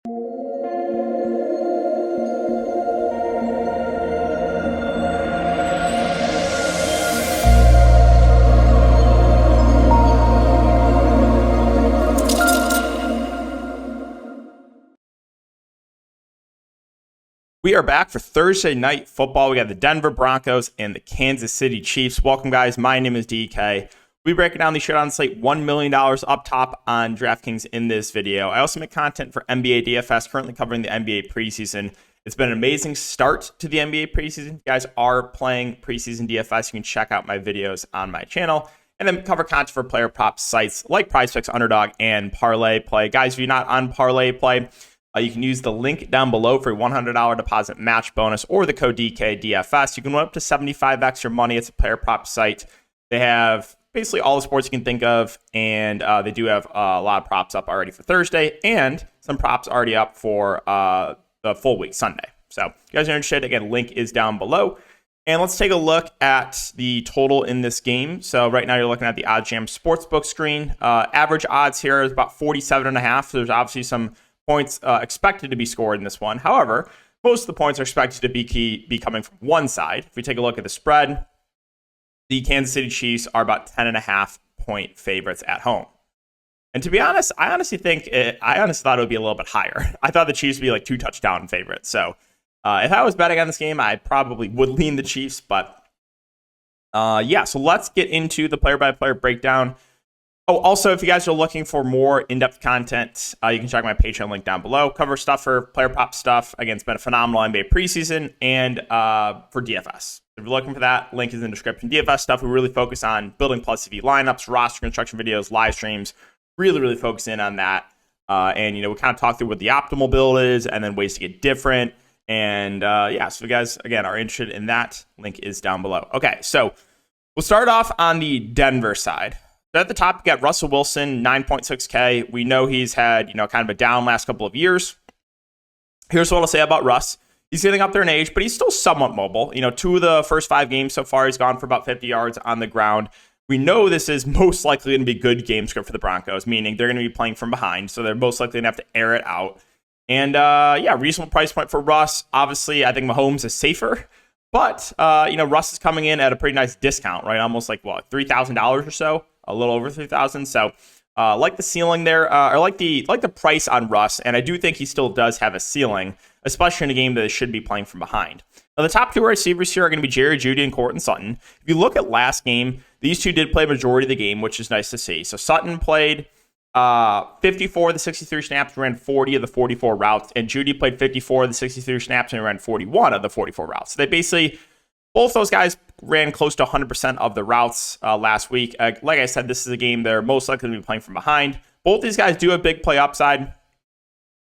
We are back for Thursday Night Football. We got the Denver Broncos and the Kansas City Chiefs. Welcome, guys. My name is DK. We're breaking down the Showdown slate $1 million up top on Draftkings in this video. I also make content for NBA DFS, currently covering the NBA preseason. It's been an amazing start to the NBA preseason. If you guys are playing preseason DFS, you can check out my videos on my channel. And then cover content for player prop sites like PrizePicks, Underdog, and Parlay Play. Guys, if you're not on Parlay Play, you can use the link down below for a $100 deposit match bonus or the code DKDFS. You can win up to 75x your money. It's a player prop site. They have basically all the sports you can think of, and they do have a lot of props up already for Thursday and some props already up for the full week Sunday. So if you guys are interested, again, link is down below. And let's take a look at the total in this game. So right now you're looking at the OddsJam Sportsbook screen. Average odds here is about 47.5. So there's obviously some points expected to be scored in this one. However, most of the points are expected to be coming from one side. If we take a look at the spread, the Kansas City Chiefs are about 10.5 point favorites at home. And to be honest, I honestly thought it would be a little bit higher. I thought the Chiefs would be like 2 touchdown favorites. So if I was betting on this game, I probably would lean the Chiefs. But so let's get into the player-by-player breakdown. Oh, also, if you guys are looking for more in-depth content, you can check my Patreon link down below. Cover stuff for player prop stuff. Again, it's been a phenomenal NBA preseason and for DFS. If you're looking for that, link is in the description. DFS stuff, we really focus on building plus TV lineups, roster construction videos, live streams. Really focus in on that. And, we kind of talk through what the optimal build is and then ways to get different. And, so if you guys, again, are interested in that, link is down below. Okay, so we'll start off on the Denver side. At the top, you got Russell Wilson, 9.6K. We know he's had, kind of a down last couple of years. Here's what I'll say about Russ. He's getting up there in age, but he's still somewhat mobile. 2 of the first 5 games so far, he's gone for about 50 yards on the ground. We know this is most likely going to be good game script for the Broncos, meaning they're going to be playing from behind, so they're most likely going to have to air it out. And, reasonable price point for Russ. Obviously, I think Mahomes is safer. But, Russ is coming in at a pretty nice discount, right? Almost like, $3,000 or so? A little over 3,000. So, like the ceiling there, or like the price on Russ, and I do think he still does have a ceiling, especially in a game that they should be playing from behind. Now, the top 2 receivers here are going to be Jerry Jeudy and Courtland Sutton. If you look at last game, these two did play majority of the game, which is nice to see. So Sutton played 54 of the 63 snaps, ran 40 of the 44 routes, and Jeudy played 54 of the 63 snaps and ran 41 of the 44 routes. So they basically, both those guys ran close to 100% of the routes last week. Like I said, this is a game they're most likely to be playing from behind. Both these guys do have big play upside.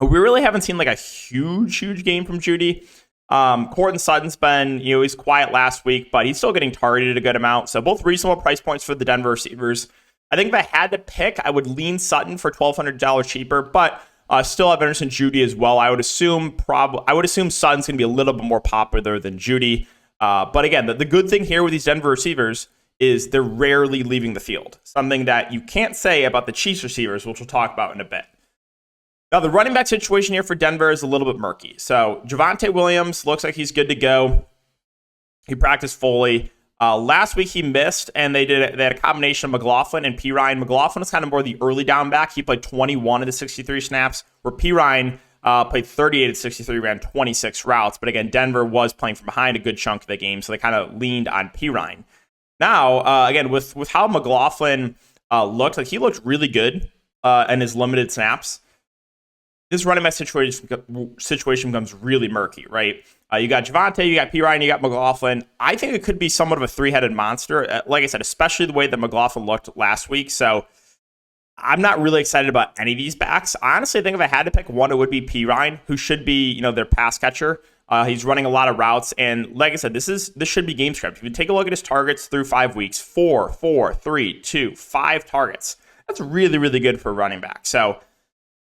But we really haven't seen like a huge game from Jeudy. Courtland Sutton's been, he's quiet last week, but he's still getting targeted a good amount. So both reasonable price points for the Denver receivers. I think if I had to pick, I would lean Sutton for $1,200 cheaper, but still have interest in Jeudy as well. I would assume Sutton's going to be a little bit more popular than Jeudy. But again, the good thing here with these Denver receivers is they're rarely leaving the field. Something that you can't say about the Chiefs receivers, which we'll talk about in a bit. Now, the running back situation here for Denver is a little bit murky. So Javonte Williams looks like he's good to go. He practiced fully. Last week he missed, and they had a combination of McLaughlin and P. Ryan. McLaughlin is kind of more the early down back. He played 21 of the 63 snaps, where P. Ryan played 38 of 63, ran 26 routes. But again, Denver was playing from behind a good chunk of the game, so they kind of leaned on P. Ryan. Now, again, with how McLaughlin looked, like he looked really good in his limited snaps. This running back situation becomes really murky, right? You got Javonte, you got P. Ryan, you got McLaughlin. I think it could be somewhat of a 3-headed monster. Like I said, especially the way that McLaughlin looked last week. So I'm not really excited about any of these backs. I honestly think if I had to pick one, it would be P. Ryan, who should be, their pass catcher. He's running a lot of routes. And like I said, this should be game script. If you take a look at his targets through 5 weeks, 4, 3, 2, 5 targets. That's really, really good for a running back. So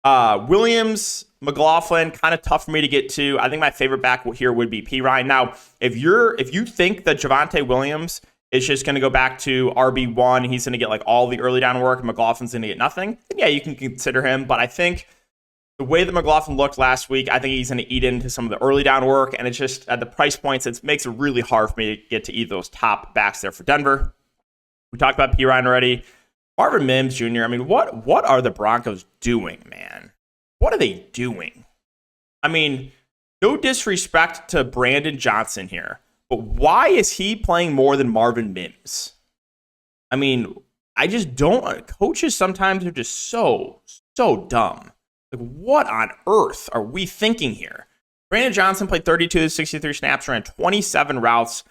Williams, McLaughlin, kind of tough for me to get to. I think my favorite back here would be P. Ryan. Now, if you think that Javonte Williams is just going to go back to RB1, he's going to get like all the early down work, and McLaughlin's going to get nothing, then yeah, you can consider him. But I think the way that McLaughlin looked last week, I think he's going to eat into some of the early down work. And it's just at the price points, it makes it really hard for me to get to either of those top backs there for Denver. We talked about P. Ryan already. Marvin Mims Jr., I mean, what are the Broncos doing, man? What are they doing? I mean, no disrespect to Brandon Johnson here, but why is he playing more than Marvin Mims? I mean, I just don't. Coaches sometimes are just so dumb. Like, what on earth are we thinking here? Brandon Johnson played 32 to 63 snaps, ran 27 routes,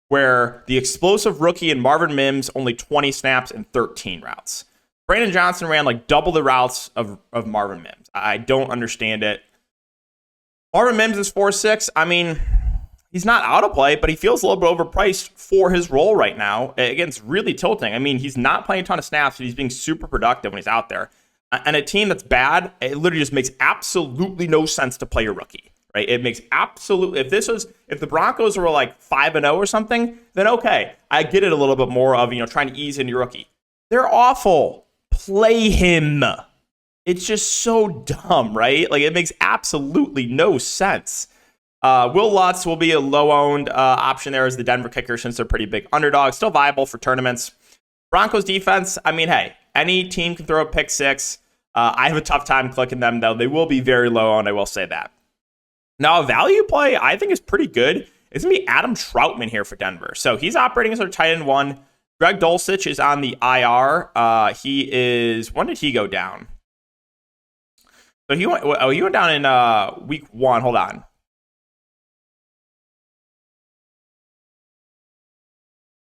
where the explosive rookie and Marvin Mims only 20 snaps and 13 routes. Brandon Johnson ran like double the routes of Marvin Mims. I don't understand it. Marvin Mims is 4'6". I mean, he's not out of play, but he feels a little bit overpriced for his role right now. Again, it's really tilting. I mean, he's not playing a ton of snaps, but he's being super productive when he's out there. And a team that's bad, it literally just makes absolutely no sense to play a rookie. Right? It makes absolutely, if the Broncos were like 5-0 or something, then okay, I get it a little bit more of, trying to ease into your rookie. They're awful. Play him. It's just so dumb, right? Like, it makes absolutely no sense. Will Lutz will be a low-owned option there as the Denver kicker since they're pretty big underdogs. Still viable for tournaments. Broncos defense, I mean, hey, any team can throw a pick six. I have a tough time clicking them, though. They will be very low-owned, I will say that. Now, a value play I think is pretty good. It's going to be Adam Troutman here for Denver. So he's operating as our tight end one. Greg Dulcich is on the IR. When did he go down? So he went down in week 1. Hold on.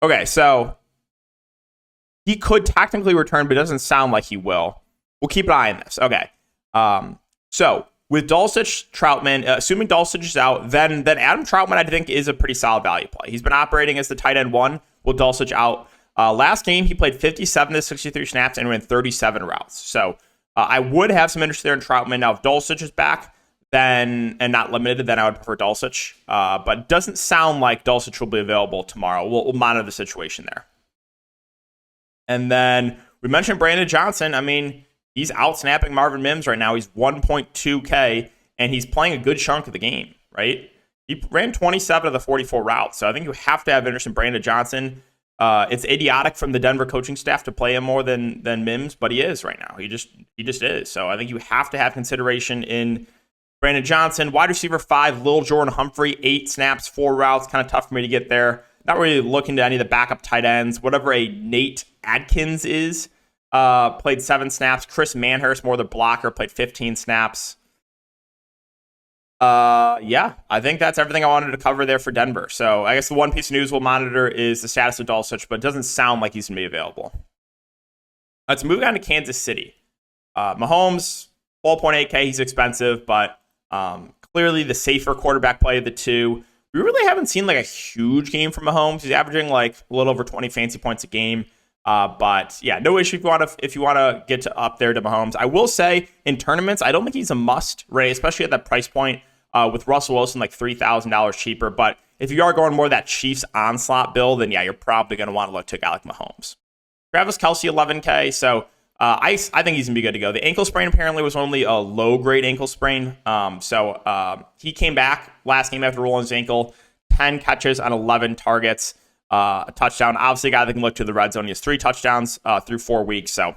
Okay, so he could technically return, but it doesn't sound like he will. We'll keep an eye on this. Okay. So with Dulcich, Troutman, assuming Dulcich is out, then Adam Troutman, I think, is a pretty solid value play. He's been operating as the tight end one with Dulcich out. Last game, he played 57 to 63 snaps and ran 37 routes. So I would have some interest there in Troutman. Now, if Dulcich is back, then and not limited, then I would prefer Dulcich. But it doesn't sound like Dulcich will be available tomorrow. We'll monitor the situation there. And then we mentioned Brandon Johnson. I mean, he's out-snapping Marvin Mims right now. He's 1.2K, and he's playing a good chunk of the game, right? He ran 27 of the 44 routes, so I think you have to have interest in Brandon Johnson. It's idiotic from the Denver coaching staff to play him more than Mims, but he is right now. He just is. So I think you have to have consideration in Brandon Johnson. Wide receiver 5, Lil Jordan Humphrey, 8 snaps, 4 routes. Kind of tough for me to get there. Not really looking to any of the backup tight ends. Whatever a Nate Adkins is, played 7 snaps. Chris Manhurst, more the blocker, played 15 snaps. Yeah, I think that's everything I wanted to cover there for Denver. So I guess the one piece of news we'll monitor is the status of Dulcich, but it doesn't sound like he's going to be available. Let's move on to Kansas City. Mahomes, 12.8K, he's expensive, but clearly the safer quarterback play of the two. We really haven't seen like a huge game from Mahomes. He's averaging like a little over 20 fancy points a game. But yeah, no issue if you want to get up there to Mahomes. I will say in tournaments, I don't think he's a must, right? Especially at that price point with Russell Wilson like $3,000 cheaper. But if you are going more of that Chiefs onslaught build, then yeah, you're probably going to want to look to a guy like Mahomes. Travis Kelce, 11K. So I think he's going to be good to go. The ankle sprain apparently was only a low-grade ankle sprain. So he came back last game after rolling his ankle, 10 catches on 11 targets, a touchdown. Obviously, a guy that can look to the red zone. He has 3 touchdowns through 4 weeks. So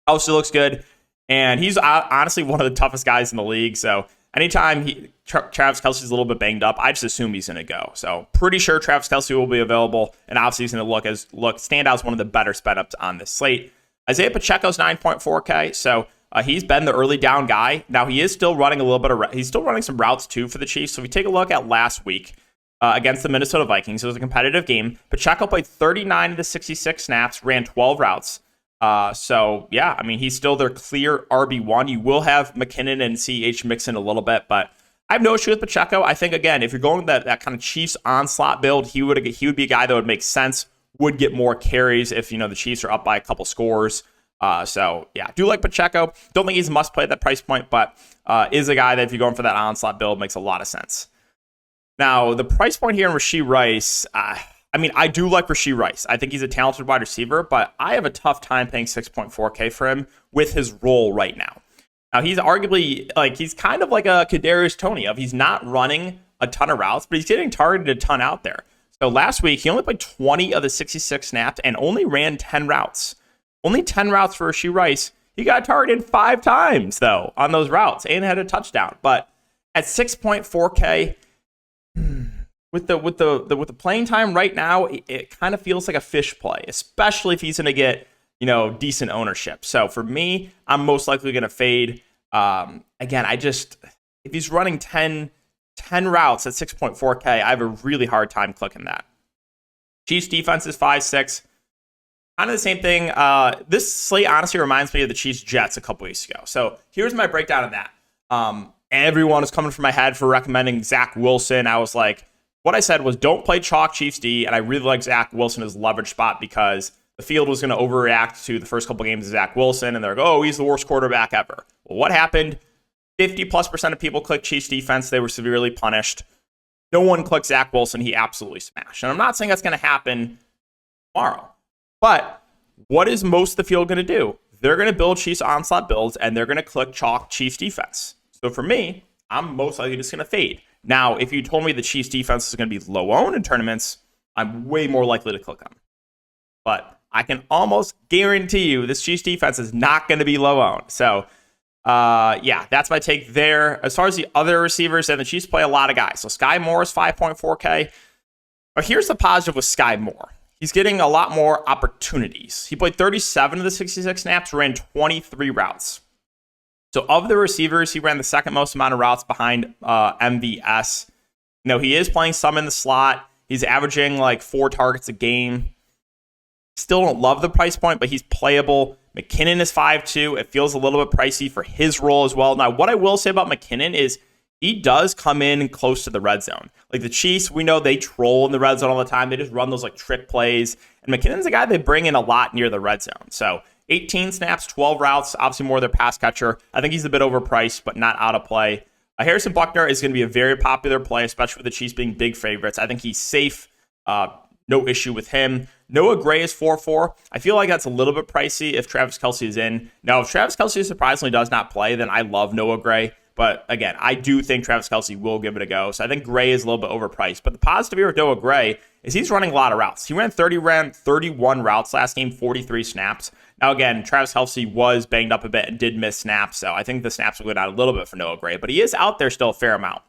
Kelce looks good. And he's honestly one of the toughest guys in the league. So anytime Travis Kelce's a little bit banged up, I just assume he's going to go. So pretty sure Travis Kelce will be available. And obviously, he's going to stand out as one of the better sped-ups on this slate. Isaiah Pacheco's 9.4K, so he's been the early down guy. Now, he is still running a little bit he's still running some routes, too, for the Chiefs. So if we take a look at last week against the Minnesota Vikings, it was a competitive game. Pacheco played 39 of the 66 snaps, ran 12 routes. So, yeah, I mean, he's still their clear RB1. You will have McKinnon and CH mix in a little bit, but I have no issue with Pacheco. I think, again, if you're going with that kind of Chiefs onslaught build, he would be a guy that would make sense, would get more carries if, the Chiefs are up by a couple scores. So, yeah, do like Pacheco. Don't think he's a must-play at that price point, but is a guy that if you're going for that onslaught build, makes a lot of sense. Now, the price point here in Rashee Rice, I do like Rashee Rice. I think he's a talented wide receiver, but I have a tough time paying 6.4K for him with his role right now. Now, he's arguably, he's kind of like a Kadarius Toney of he's not running a ton of routes, but he's getting targeted a ton out there. So last week, he only played 20 of the 66 snaps and only ran 10 routes. Only 10 routes for Rashee Rice. He got targeted 5 times, though, on those routes and had a touchdown. But at 6.4K, with the playing time right now, it kind of feels like a fish play, especially if he's going to get, decent ownership. So for me, I'm most likely going to fade. Again, if he's running 10 routes at 6.4K, I have a really hard time clicking that. Chiefs defense is 5-6. Kind of the same thing. This slate honestly reminds me of the Chiefs Jets a couple weeks ago. So here's my breakdown of that. Everyone was coming from my head for recommending Zach Wilson. I was like, what I said was don't play chalk Chiefs D, and I really like Zach Wilson as leverage spot because the field was going to overreact to the first couple games of Zach Wilson, and they're like, oh, he's the worst quarterback ever. Well, what happened? 50+% of people clicked Chiefs defense. They were severely punished. No one clicked Zach Wilson. He absolutely smashed. And I'm not saying that's going to happen tomorrow. But what is most of the field going to do? They're going to build Chiefs onslaught builds, and they're going to click chalk Chiefs defense. So for me, I'm most likely just going to fade. Now, if you told me the Chiefs defense is going to be low owned in tournaments, I'm way more likely to click them. But I can almost guarantee you this Chiefs defense is not going to be low owned. So, that's my take there. As far as the other receivers, and the Chiefs play a lot of guys. So Sky Moore is 5.4K. But here's the positive with Sky Moore. He's getting a lot more opportunities. He played 37 of the 66 snaps, ran 23 routes. So of the receivers, he ran the second most amount of routes behind MVS. He is playing some in the slot. He's averaging like 4 targets a game. Still don't love the price point, but he's playable. McKinnon is 5.2. It feels a little bit pricey for his role as well. Now, what I will say about McKinnon is he does come in close to the red zone. Like the Chiefs, we know they troll in the red zone all the time. They just run those like trick plays. And McKinnon's a guy they bring in a lot near the red zone. So 18 snaps, 12 routes, obviously more their pass catcher. I think he's a bit overpriced, but not out of play. Harrison Buckner is going to be a very popular play, especially with the Chiefs being big favorites. I think he's safe. No issue with him. Noah Gray is 4.4. I feel like that's a little bit pricey if Travis Kelce is in. Now, if Travis Kelce surprisingly does not play, then I love Noah Gray. But again, I do think Travis Kelce will give it a go. So I think Gray is a little bit overpriced. But the positive here with Noah Gray is he's running a lot of routes. He ran 31 routes last game, 43 snaps. Now, again, Travis Kelce was banged up a bit and did miss snaps. So I think the snaps will go down a little bit for Noah Gray. But he is out there still a fair amount.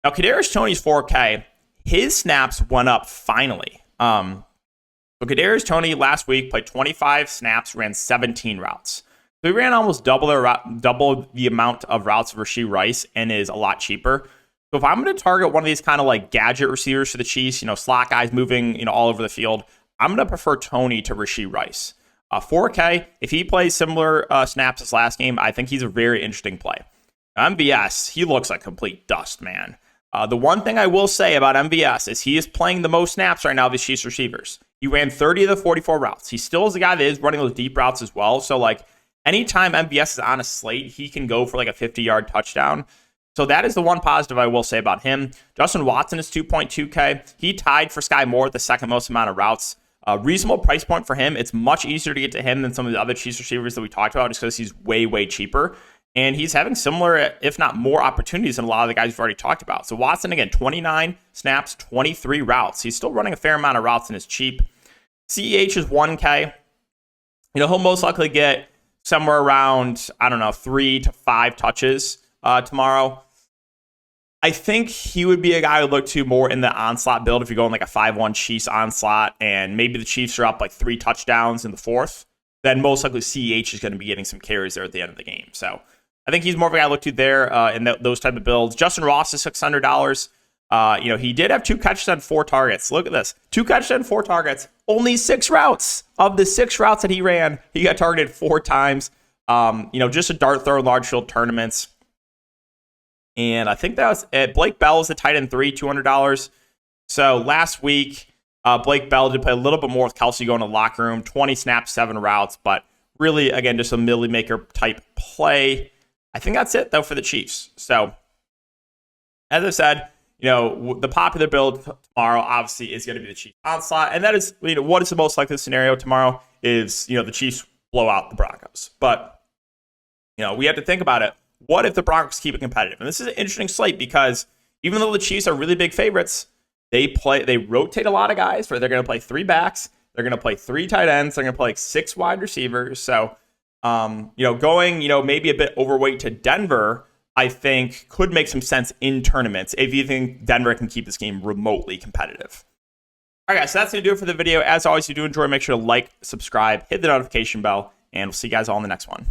Now, Kadarius Toney's 4K. His snaps went up finally. So Kadarius Toney last week played 25 snaps, ran 17 routes. So he ran almost double the amount of routes of Rashee Rice and is a lot cheaper. So if I'm going to target one of these kind of like gadget receivers for the Chiefs, slot guys moving, all over the field, I'm going to prefer Toney to Rashee Rice. 4K, if he plays similar snaps as last game, I think he's a very interesting play. MVS, he looks like complete dust, man. The one thing I will say about MVS is he is playing the most snaps right now of his Chiefs receivers. He ran 30 of the 44 routes. He still is the guy that is running those deep routes as well. So anytime MVS is on a slate, he can go for like a 50-yard touchdown. So that is the one positive I will say about him. Justin Watson is 2.2K. He tied for Sky Moore at the second most amount of routes. Reasonable price point for him. It's much easier to get to him than some of the other Chiefs receivers that we talked about just because he's way, way cheaper. And he's having similar, if not more, opportunities than a lot of the guys we've already talked about. So Watson, again, 29 snaps, 23 routes. He's still running a fair amount of routes and is cheap. CEH is 1K. He'll most likely get somewhere around, 3 to 5 touches tomorrow. I think he would be a guy I would look to more in the onslaught build if you're going like a 5-1 Chiefs onslaught and maybe the Chiefs are up like 3 touchdowns in the fourth. Then most likely CEH is going to be getting some carries there at the end of the game. So I think he's more of a guy I look to there in those type of builds. Justin Ross is $600. He did have 2 catches on 4 targets. Look at this. 2 catches on 4 targets. Only 6 routes. Of the 6 routes that he ran, he got targeted 4 times. Just a dart throw in large field tournaments. And I think that was it. Blake Bell is the tight end 3, $200. So last week, Blake Bell did play a little bit more with Kelce going to the locker room. 20 snaps, 7 routes. But really, again, just a milli maker type play. I think that's it, though, for the Chiefs. So, as I said, the popular build tomorrow, obviously, is going to be the Chiefs onslaught. And that is, what is the most likely scenario tomorrow is, the Chiefs blow out the Broncos. But, we have to think about it. What if the Broncos keep it competitive? And this is an interesting slate because even though the Chiefs are really big favorites, they rotate a lot of guys. They're going to play 3 backs. They're going to play 3 tight ends. They're going to play 6 wide receivers. So, going, maybe a bit overweight to Denver, I think could make some sense in tournaments if you think Denver can keep this game remotely competitive. All right, guys, so that's going to do it for the video. As always, if you do enjoy, make sure to like, subscribe, hit the notification bell, and we'll see you guys all in the next one.